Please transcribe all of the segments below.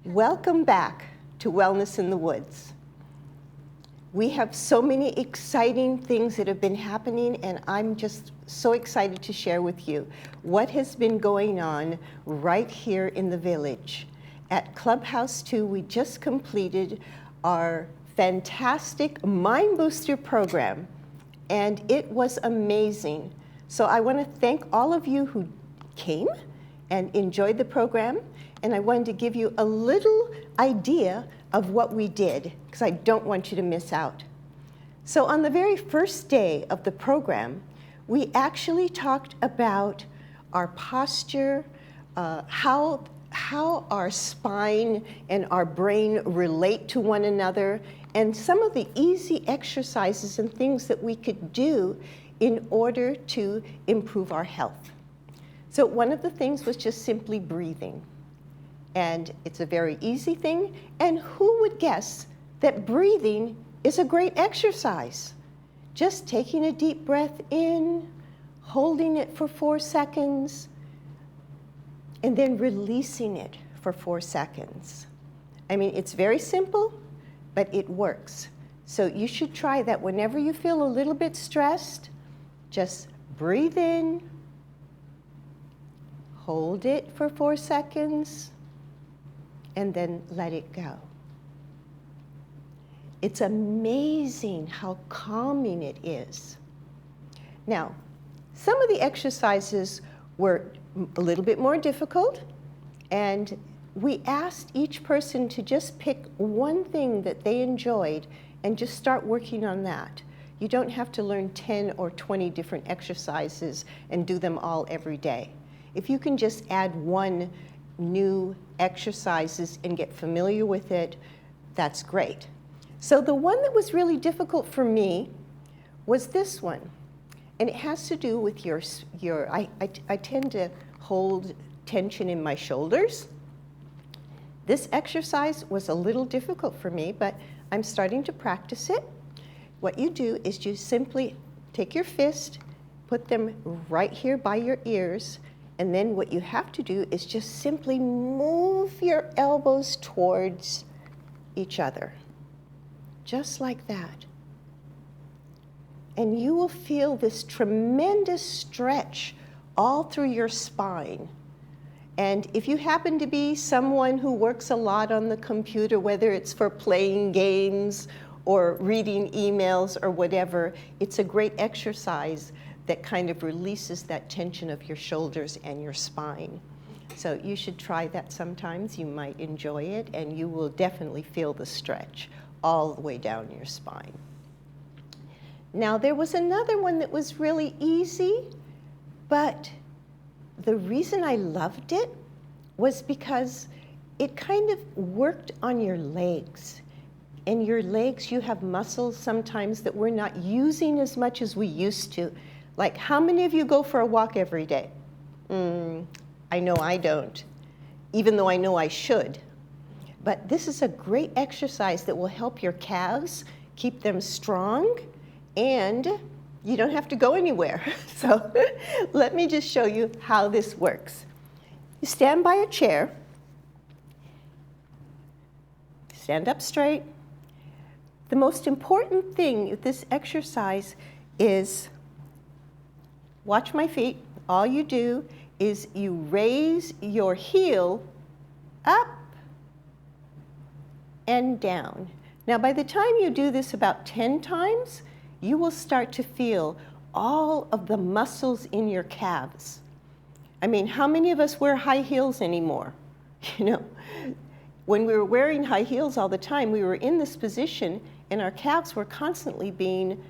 Welcome back to Wellness in the Woods. We have so many exciting things that have been happening, and I'm just so excited to share with you what has been going on right here in the village. At Clubhouse 2, we just completed our fantastic Mind Booster program, and it was amazing. So I want to thank all of you who came and enjoyed the program. And I wanted to give you a little idea of what we did, because I don't want you to miss out. So on the very first day of the program, we actually talked about our posture, how our spine and our brain relate to one another, and some of the easy exercises and things that we could do in order to improve our health. So one of the things was just simply breathing. And it's a very easy thing. And who would guess that breathing is a great exercise? Just taking a deep breath in, holding it for 4 seconds, and then releasing it for 4 seconds. I mean, it's very simple, but it works. So you should try that whenever you feel a little bit stressed. Just breathe in, hold it for 4 seconds, and then let it go. It's amazing how calming it is. Now, some of the exercises were a little bit more difficult, and we asked each person to just pick one thing that they enjoyed and just start working on that. You don't have to learn 10 or 20 different exercises and do them all every day. If you can just add one new exercises and get familiar with it, that's great. So the one that was really difficult for me was this one. And it has to do with I tend to hold tension in my shoulders. This exercise was a little difficult for me, but I'm starting to practice it. What you do is you simply take your fist, put them right here by your ears, and then what you have to do is just simply move your elbows towards each other, just like that. And you will feel this tremendous stretch all through your spine. And if you happen to be someone who works a lot on the computer, whether it's for playing games or reading emails or whatever, it's a great exercise that kind of releases that tension of your shoulders and your spine. So you should try that sometimes. You might enjoy it, and you will definitely feel the stretch all the way down your spine. Now, there was another one that was really easy, but the reason I loved it was because it kind of worked on your legs. In your legs, you have muscles sometimes that we're not using as much as we used to. Like, how many of you go for a walk every day? I know I don't, even though I know I should. But this is a great exercise that will help your calves, keep them strong, and you don't have to go anywhere. So let me just show you how this works. You stand by a chair, stand up straight. The most important thing with this exercise is, watch my feet. All you do is you raise your heel up and down. Now, by the time you do this about 10 times, you will start to feel all of the muscles in your calves. I mean, how many of us wear high heels anymore? You know, when we were wearing high heels all the time, we were in this position and our calves were constantly being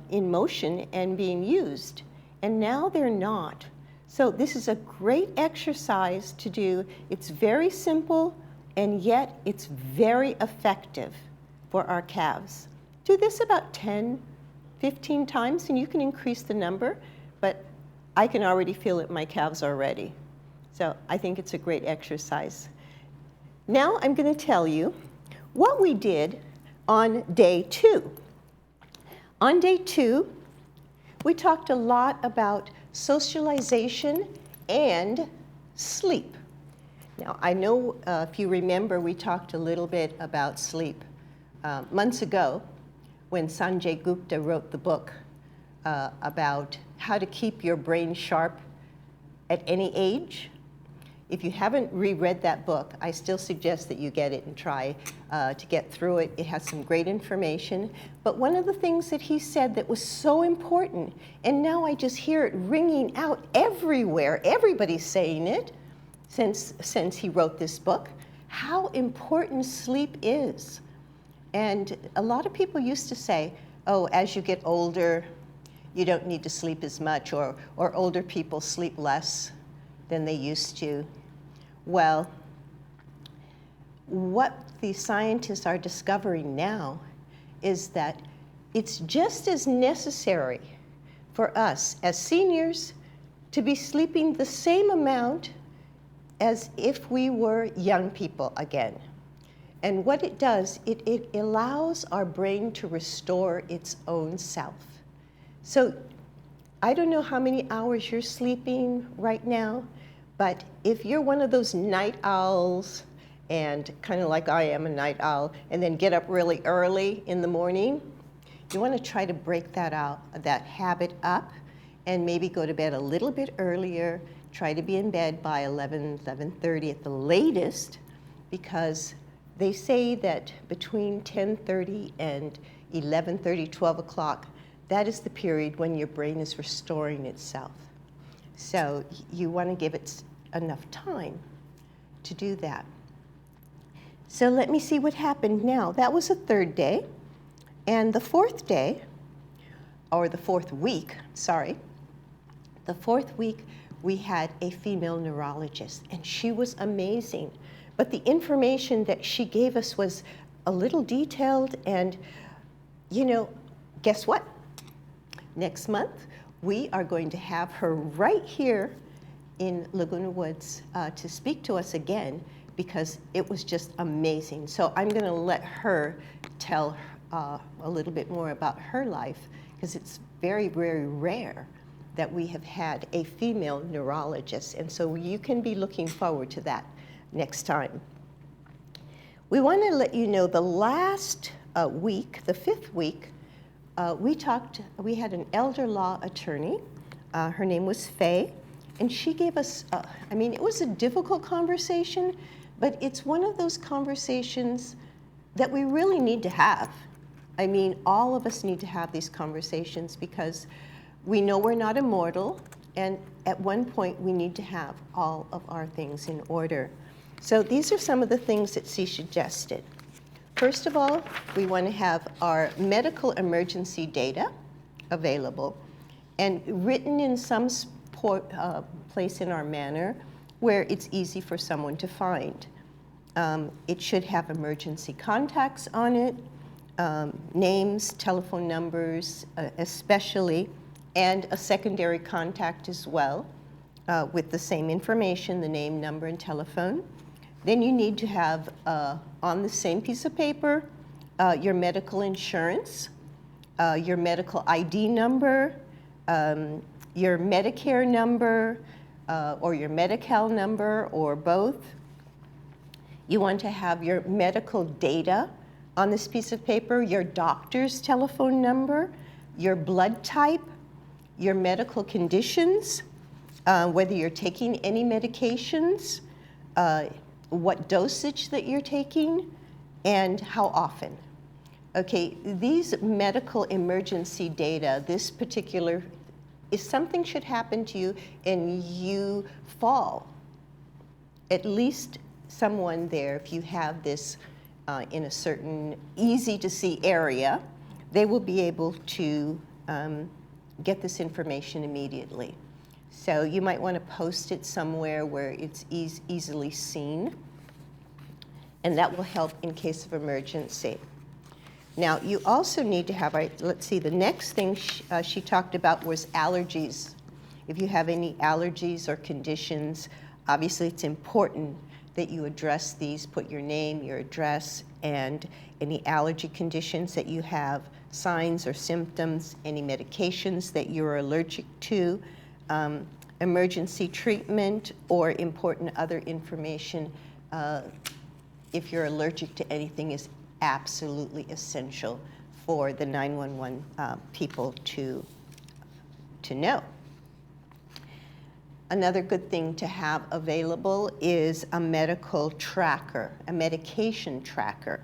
in motion and being used. And now they're not. So this is a great exercise to do. It's very simple, and yet it's very effective. for our calves. Do this about 10, 15 times, and you can increase the number, but I can already feel it in my calves already. So I think it's a great exercise. Now I'm going to tell you what we did on day 2. On day 2, we talked a lot about socialization and sleep. Now, I know if you remember, we talked a little bit about sleep months ago when Sanjay Gupta wrote the book about how to keep your brain sharp at any age. If you haven't reread that book, I still suggest that you get it and try to get through it. It has some great information. But one of the things that he said that was so important, and now I just hear it ringing out everywhere, everybody's saying it since he wrote this book, how important sleep is. And a lot of people used to say, oh, as you get older, you don't need to sleep as much, or older people sleep less than they used to. Well, what the scientists are discovering now is that it's just as necessary for us as seniors to be sleeping the same amount as if we were young people again. And what it does, it allows our brain to restore its own self. So I don't know how many hours you're sleeping right now, but if you're one of those night owls, and kind of like I am a night owl, and then get up really early in the morning, you want to try to break that habit up, and maybe go to bed a little bit earlier. Try to be in bed by 11:30 at the latest, because they say that between 10:30 and 11:30, 12 o'clock, that is the period when your brain is restoring itself. So you want to give it enough time to do that. So let me see what happened now. That was the 3rd day. And the 4th day, or the 4th week, sorry, the 4th week, we had a female neurologist, and she was amazing. But the information that she gave us was a little detailed, and, you know, guess what? Next month, we are going to have her right here in Laguna Woods to speak to us again, because it was just amazing. So I'm going to let her tell a little bit more about her life, because it's very, very rare that we have had a female neurologist, and so you can be looking forward to that next time. We want to let you know the last week, the 5th week, we had an elder law attorney. Her name was Faye, and she gave us, it was a difficult conversation, but it's one of those conversations that we really need to have. I mean, all of us need to have these conversations, because we know we're not immortal, and at one point we need to have all of our things in order. So these are some of the things that she suggested. First of all, we want to have our medical emergency data available and written in some place in our manner where it's easy for someone to find. It should have emergency contacts on it, names, telephone numbers especially, and a secondary contact as well with the same information, the name, number, and telephone. Then you need to have on the same piece of paper your medical insurance, your medical ID number, your Medicare number, or your Medi-Cal number, or both. You want to have your medical data on this piece of paper, your doctor's telephone number, your blood type, your medical conditions, whether you're taking any medications, what dosage that you're taking, and how often. Okay, these medical emergency data, this particular, if something should happen to you and you fall, at least someone there, if you have this in a certain easy to see area, they will be able to get this information immediately. So you might want to post it somewhere where it's easily seen, and that will help in case of emergency. Now, you also need to have, let's see, the next thing she talked about was allergies. If you have any allergies or conditions, obviously it's important that you address these, put your name, your address, and any allergy conditions that you have, signs or symptoms, any medications that you're allergic to, emergency treatment, or important other information. If you're allergic to anything, is absolutely essential for the 911 people to know. Another good thing to have available is a medical tracker, a medication tracker.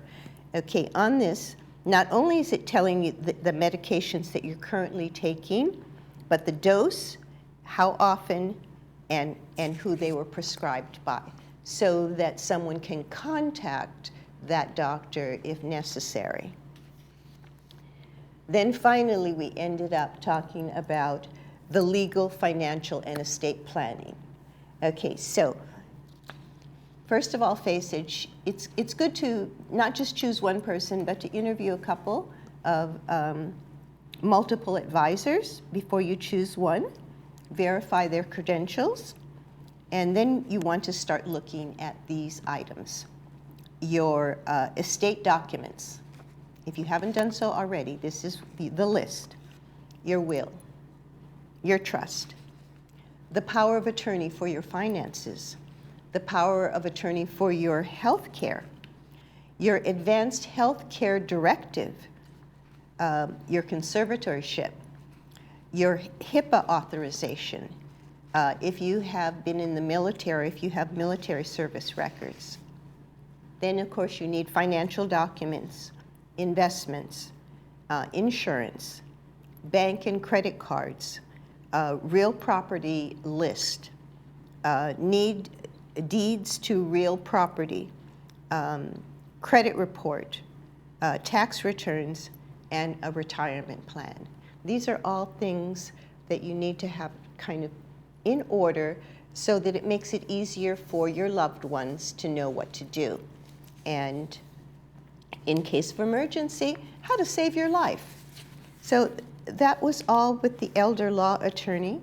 Okay, on this, not only is it telling you the medications that you're currently taking, but the dose, how often, and who they were prescribed by, so that someone can contact that doctor if necessary. Then finally, we ended up talking about the legal, financial, and estate planning. Okay, so first of all, face it, it's good to not just choose one person, but to interview a couple of multiple advisors before you choose one, verify their credentials, and then you want to start looking at these items. Your estate documents. If you haven't done so already, this is the list. Your will, your trust, the power of attorney for your finances, the power of attorney for your health care, your advanced health care directive, your conservatorship, your HIPAA authorization, if you have been in the military, if you have military service records. Then, of course, you need financial documents, investments, insurance, bank and credit cards, real property list, need deeds to real property, credit report, tax returns, and a retirement plan. These are all things that you need to have kind of in order so that it makes it easier for your loved ones to know what to do. And in case of emergency, how to save your life. So that was all with the elder law attorney,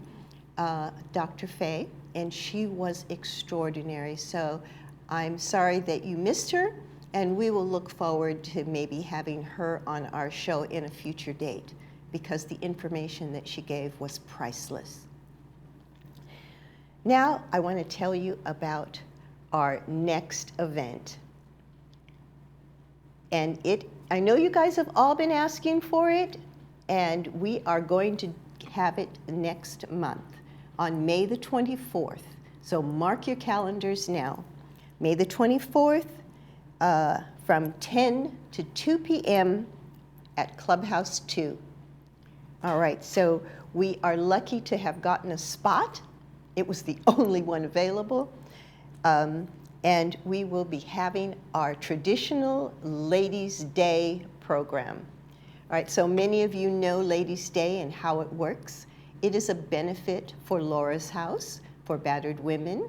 Dr. Fay, and she was extraordinary. So I'm sorry that you missed her, and we will look forward to maybe having her on our show in a future date, because the information that she gave was priceless. Now I want to tell you about our next event. And I know you guys have all been asking for it, and we are going to have it next month on May the 24th. So mark your calendars now. May the 24th from 10 to 2 p.m. at Clubhouse 2. All right, so we are lucky to have gotten a spot. It was the only one available. And we will be having our traditional Ladies' Day program. All right, so many of you know Ladies' Day and how it works. It is a benefit for Laura's House, for battered women,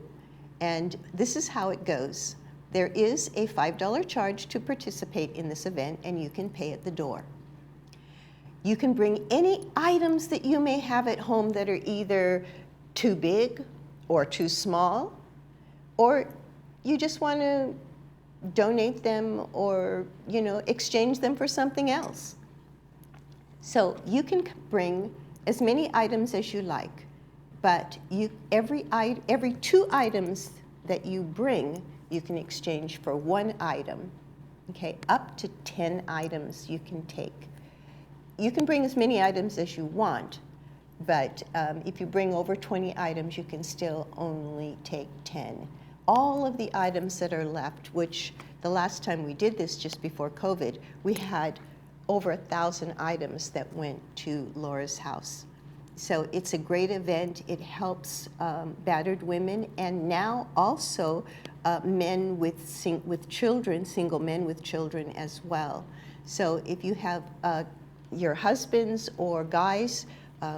and this is how it goes. There is a $5 charge to participate in this event, and you can pay at the door. You can bring any items that you may have at home that are either too big or too small, or you just want to donate them or, exchange them for something else. So you can bring as many items as you like, but every 2 items that you bring, you can exchange for 1 item. Okay, up to 10 items you can take. You can bring as many items as you want, but if you bring over 20 items, you can still only take 10. All of the items that are left, which the last time we did this just before COVID, we had over 1,000 items that went to Laura's house. So it's a great event. It helps battered women, and now also men with children, single men with children as well. So if you have your husbands or guys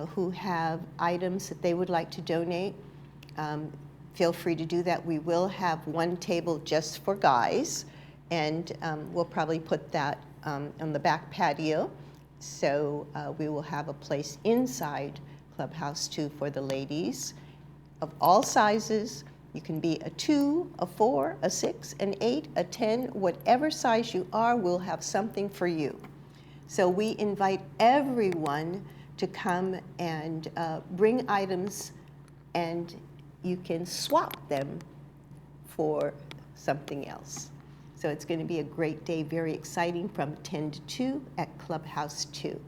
who have items that they would like to donate, feel free to do that. We will have one table just for guys, and we'll probably put that on the back patio. So we will have a place inside Clubhouse too for the ladies of all sizes. You can be a 2, a 4, a 6, an 8, a 10, whatever size you are, we'll have something for you. So we invite everyone to come and bring items, and you can swap them for something else. So it's going to be a great day, very exciting, from 10 to 2 at Clubhouse 2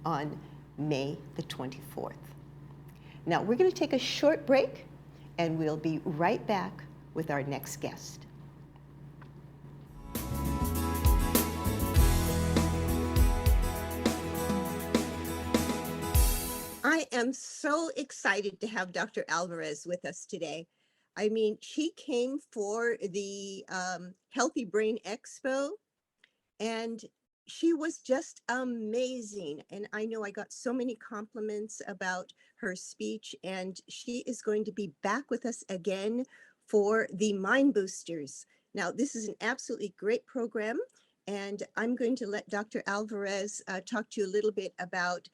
on May the 24th. Now we're going to take a short break, and we'll be right back with our next guest. I am so excited to have Dr. Alvarez with us today. I mean, she came for the Healthy Brain Expo, and she was just amazing. And I know I got so many compliments about her speech, and she is going to be back with us again for the Mind Boosters. Now, this is an absolutely great program, and I'm going to let Dr. Alvarez talk to you a little bit about,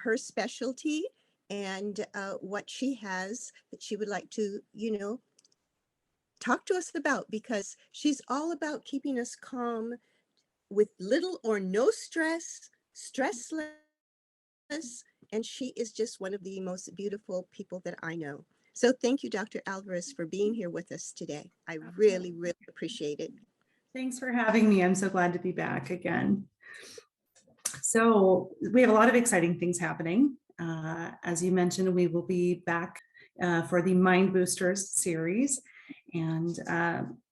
her specialty and what she has that she would like to, talk to us about, because she's all about keeping us calm with little or no stress, stressless, and she is just one of the most beautiful people that I know. So thank you, Dr. Alvarez, for being here with us today. I really, really appreciate it. Thanks for having me. I'm so glad to be back again. So we have a lot of exciting things happening. As you mentioned, we will be back for the Mind Boosters series. And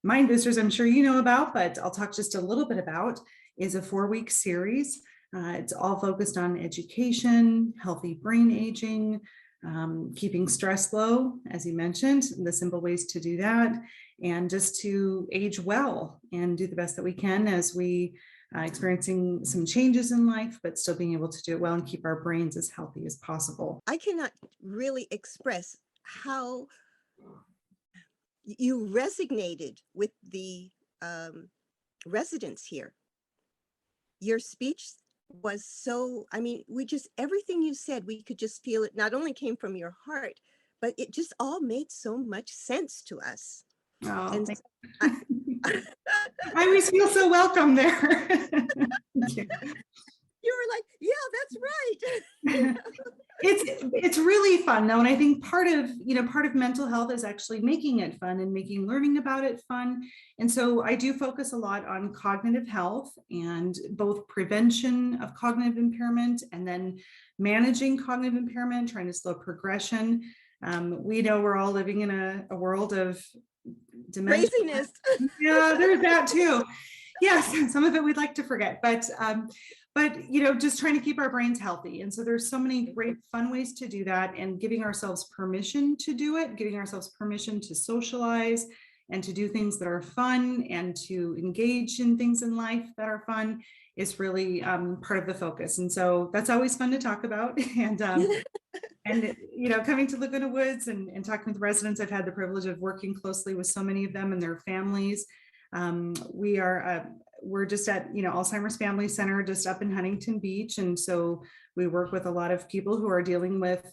Mind Boosters, I'm sure you know about, but I'll talk just a little bit about, is a 4-week series. It's all focused on education, healthy brain aging, keeping stress low, as you mentioned, the simple ways to do that, and just to age well and do the best that we can as we experiencing some changes in life, but still being able to do it well and keep our brains as healthy as possible. I cannot really express how you resonated with the residents here. Your speech was so, I mean, everything you said, we could just feel it not only came from your heart, but it just all made so much sense to us. Oh, and I always feel so welcome there. You were like, yeah, that's right. It's really fun though, and I think part of mental health is actually making it fun and making learning about it fun. And so I do focus a lot on cognitive health and both prevention of cognitive impairment and then managing cognitive impairment, trying to slow progression. We know we're all living in a world of dementia. Craziness. Yeah, there's that too. Yes, some of it we'd like to forget, but just trying to keep our brains healthy. And so there's so many great fun ways to do that, and giving ourselves permission to do it, giving ourselves permission to socialize and to do things that are fun and to engage in things in life that are fun is really part of the focus. And so that's always fun to talk about. And coming to Laguna Woods and talking with residents, I've had the privilege of working closely with so many of them and their families. We're just at Alzheimer's Family Center just up in Huntington Beach, and so we work with a lot of people who are dealing with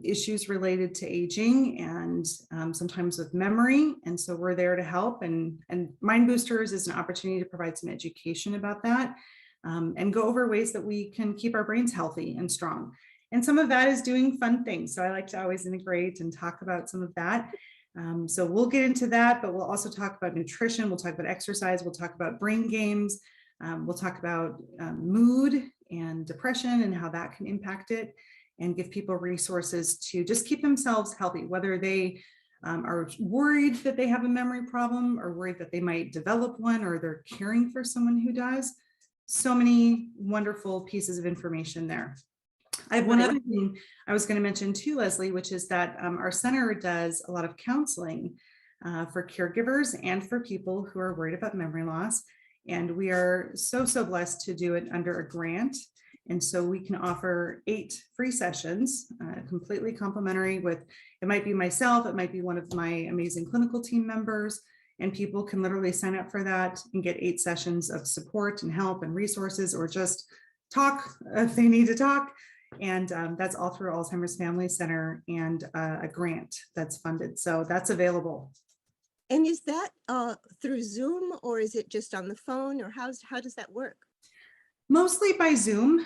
issues related to aging and sometimes with memory, and so we're there to help. And Mind Boosters is an opportunity to provide some education about that and go over ways that we can keep our brains healthy and strong. And some of that is doing fun things, so I like to always integrate and talk about some of that. So we'll get into that, but we'll also talk about nutrition. We'll talk about exercise. We'll talk about brain games. We'll talk about mood and depression and how that can impact it, and give people resources to just keep themselves healthy, whether they are worried that they have a memory problem or worried that they might develop one, or they're caring for someone who does. So many wonderful pieces of information there. I have one other thing I was going to mention too, Leslie, which is that our center does a lot of counseling for caregivers and for people who are worried about memory loss. And we are so blessed to do it under a grant. And so we can offer 8 free sessions, completely complimentary with, it might be myself, it might be one of my amazing clinical team members. And people can literally sign up for that and get 8 sessions of support and help and resources, or just talk if they need to talk. And that's all through Alzheimer's Family Center and a grant that's funded. So that's available. And is that through Zoom, or is it just on the phone, or how does that work? Mostly by Zoom.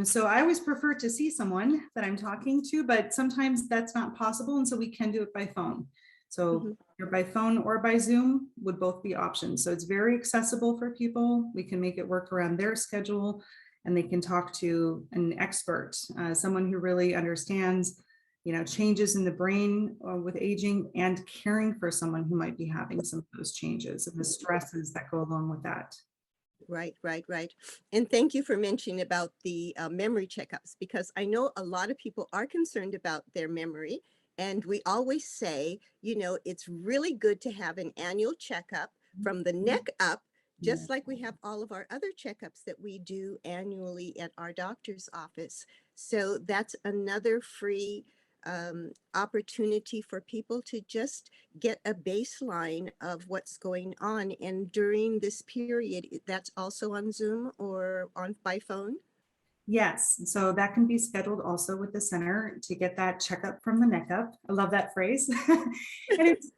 So I always prefer to see someone that I'm talking to, but sometimes that's not possible. And so we can do it by phone. So either by phone or by Zoom would both be options. So it's very accessible for people. We can make it work around their schedule, and they can talk to an expert, someone who really understands, changes in the brain with aging, and caring for someone who might be having some of those changes and the stresses that go along with that. Right. And thank you for mentioning about the memory checkups, because I know a lot of people are concerned about their memory. And we always say, it's really good to have an annual checkup from the neck up, just like we have all of our other checkups that we do annually at our doctor's office. So that's another free opportunity for people to just get a baseline of what's going on. And during this period, that's also on Zoom or by phone? Yes, so that can be scheduled also with the center to get that checkup from the neck up. I love that phrase. And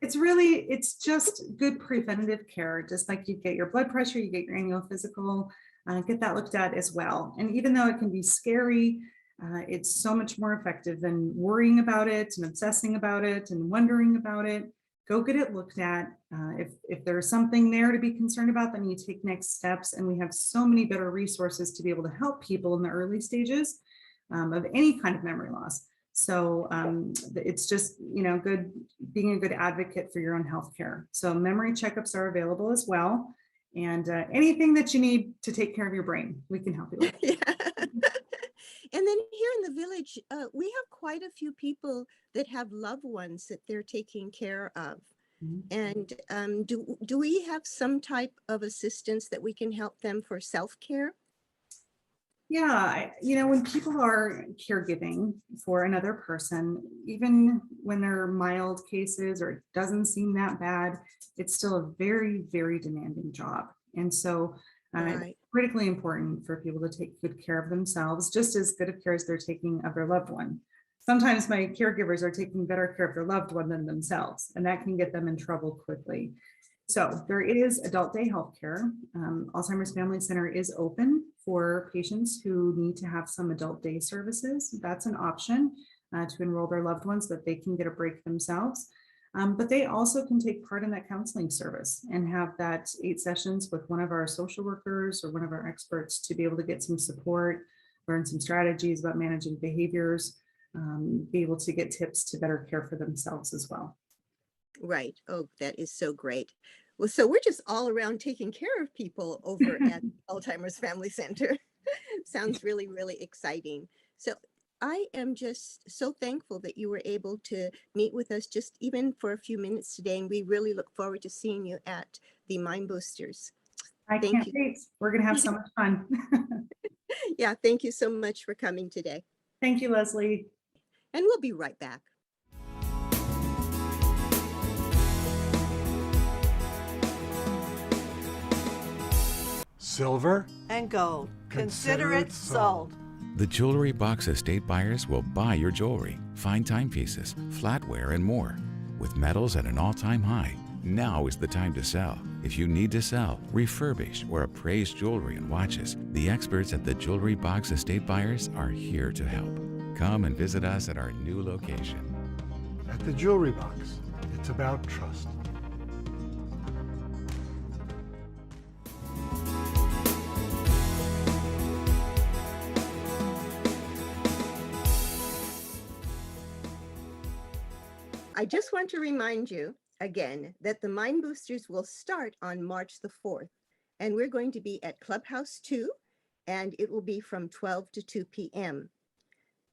it's just good preventative care. Just like you get your blood pressure, you get your annual physical, get that looked at as well. And even though it can be scary, it's so much more effective than worrying about it and obsessing about it and wondering about it. Go get it looked at. If there's something there to be concerned about, then you take next steps. And we have so many better resources to be able to help people in the early stages of any kind of memory loss. So it's just, good being a good advocate for your own healthcare. So memory checkups are available as well. And anything that you need to take care of your brain, we can help you with. Yeah. And then here in the village, we have quite a few people that have loved ones that they're taking care of. And do we have some type of assistance that we can help them for self-care? Yeah, when people are caregiving for another person, even when they're mild cases or it doesn't seem that bad, it's still a very, very demanding job. And so it's critically important for people to take good care of themselves, just as good of care as they're taking of their loved one. Sometimes my caregivers are taking better care of their loved one than themselves, and that can get them in trouble quickly. So there is adult day healthcare. Alzheimer's Family Center is open for patients who need to have some adult day services. That's an option to enroll their loved ones so that they can get a break themselves. But they also can take part in that counseling service and have that 8 sessions with one of our social workers or one of our experts to be able to get some support, learn some strategies about managing behaviors, be able to get tips to better care for themselves as well. Right. Oh, that is so great. Well, so we're just all around taking care of people over at Alzheimer's Family Center. Sounds really, really exciting. So I am just so thankful that you were able to meet with us just even for a few minutes today. And we really look forward to seeing you at the Mind Boosters. I can't wait. We're going to have so much fun. Yeah, thank you so much for coming today. Thank you, Leslie. And we'll be right back. Silver and gold. Consider it sold. The Jewelry Box Estate buyers will buy your jewelry, fine timepieces, flatware, and more. With metals at an all-time high, now is the time to sell. If you need to sell, refurbish, or appraise jewelry and watches, the experts at the Jewelry Box Estate buyers are here to help. Come and visit us at our new location. At the Jewelry Box, it's about trust. I just want to remind you again that the Mind Boosters will start on March the 4th, and we're going to be at Clubhouse 2, and it will be from 12 to 2 p.m.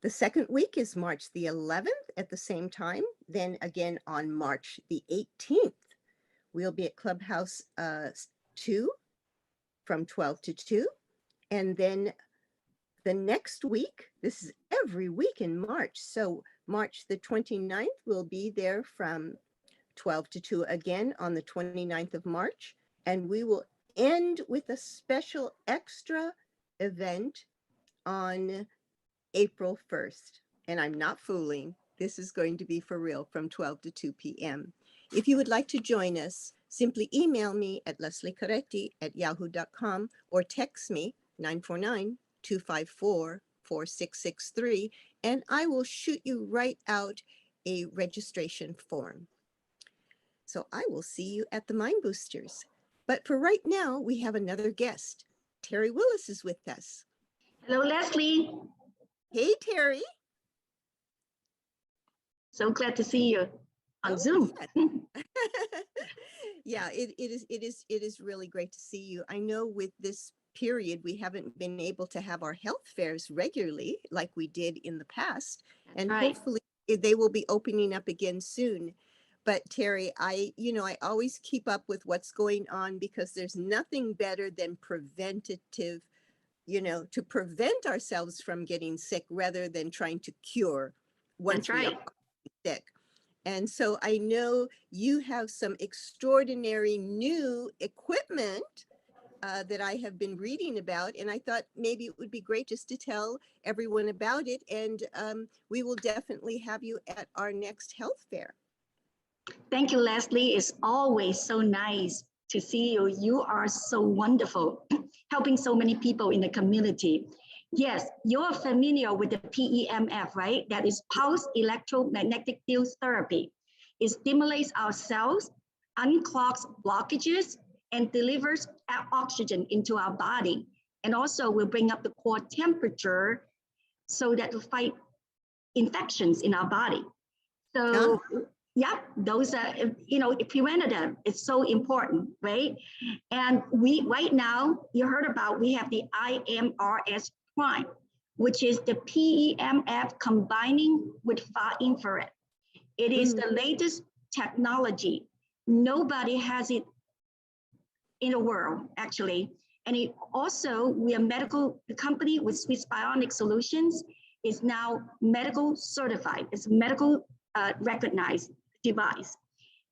The second week is March the 11th at the same time. Then again on March the 18th, we'll be at Clubhouse 2 from 12 to 2. And then the next week, this is every week in March. So March the 29th, we'll be there from 12 to 2 again on the 29th of March. And we will end with a special extra event on April 1st. And I'm not fooling. This is going to be for real from 12 to 2 p.m. If you would like to join us, simply email me at lesliecaretti@yahoo.com or text me 949-254-4663, and I will shoot you right out a registration form. So I will see you at the Mind Boosters. But for right now, we have another guest. Terry Willis is with us. Hello, Leslie. Hey, Terry. So glad to see you on Zoom. Yeah, it is really great to see you. I know with this period, we haven't been able to have our health fairs regularly like we did in the past. And right. hopefully they will be opening up again soon. But Terry, I always keep up with what's going on because there's nothing better than preventative, to prevent ourselves from getting sick rather than trying to cure once we are sick. And so I know you have some extraordinary new equipment that I have been reading about, and I thought maybe it would be great just to tell everyone about it, and we will definitely have you at our next health fair. Thank you, Leslie. It's always so nice to see you. You are so wonderful, helping so many people in the community. Yes, you're familiar with the PEMF, right? That is pulse electromagnetic field therapy. It stimulates our cells, unclogs blockages, and delivers oxygen into our body. And also will bring up the core temperature so that to fight infections in our body. So yeah, those are, preventative is so important, right? And we, right now, you heard about, we have the IMRS Prime, which is the PEMF combining with far infrared. It is the latest technology. Nobody has it in the world, actually. And it also, we are a medical company with Swiss Bionic Solutions, is now medical certified. It's medical recognized device.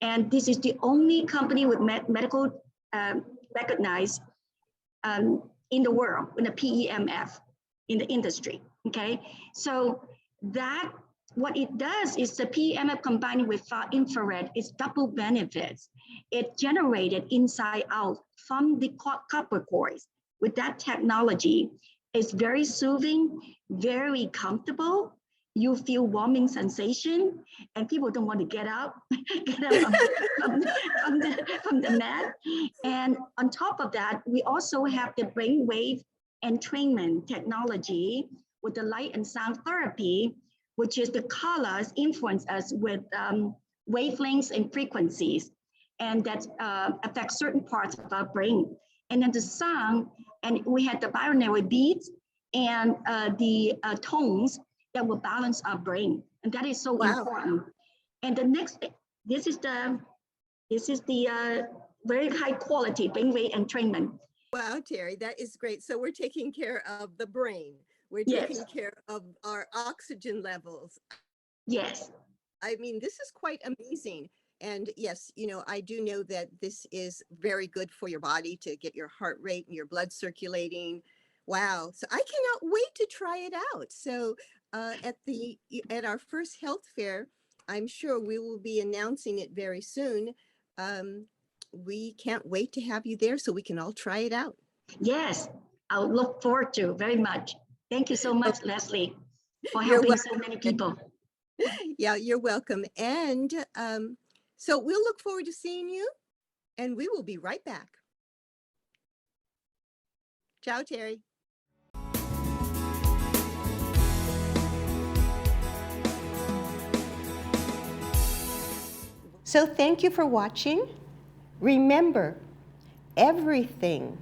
And this is the only company with medical recognized in the world, in the PEMF, in the industry, okay? So that, what it does is the PEMF combining with far infrared is double benefits. It generated inside out from the copper cores. With that technology, it's very soothing, very comfortable. You feel warming sensation, and people don't want to get up from the mat. And on top of that, we also have the brainwave entrainment technology with the light and sound therapy, which is the colors influence us with wavelengths and frequencies, and that affects certain parts of our brain. And then the sound, and we had the binaural beats and the tones that will balance our brain, and that is so important. And the next, this is the very high quality brainwave entrainment. Wow, Terry, that is great. So we're taking care of the brain. We're taking care of our oxygen levels. Yes. I mean, this is quite amazing. And yes, I do know that this is very good for your body to get your heart rate and your blood circulating. Wow. So I cannot wait to try it out. So at our first health fair, I'm sure we will be announcing it very soon. We can't wait to have you there so we can all try it out. Yes, I'll look forward to very much. Thank you so much, Leslie, for helping so many people. Yeah, you're welcome. And so we'll look forward to seeing you, and we will be right back. Ciao, Terry. So thank you for watching. Remember, everything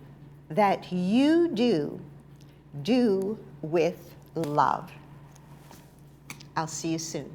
that you do, do with love. I'll see you soon.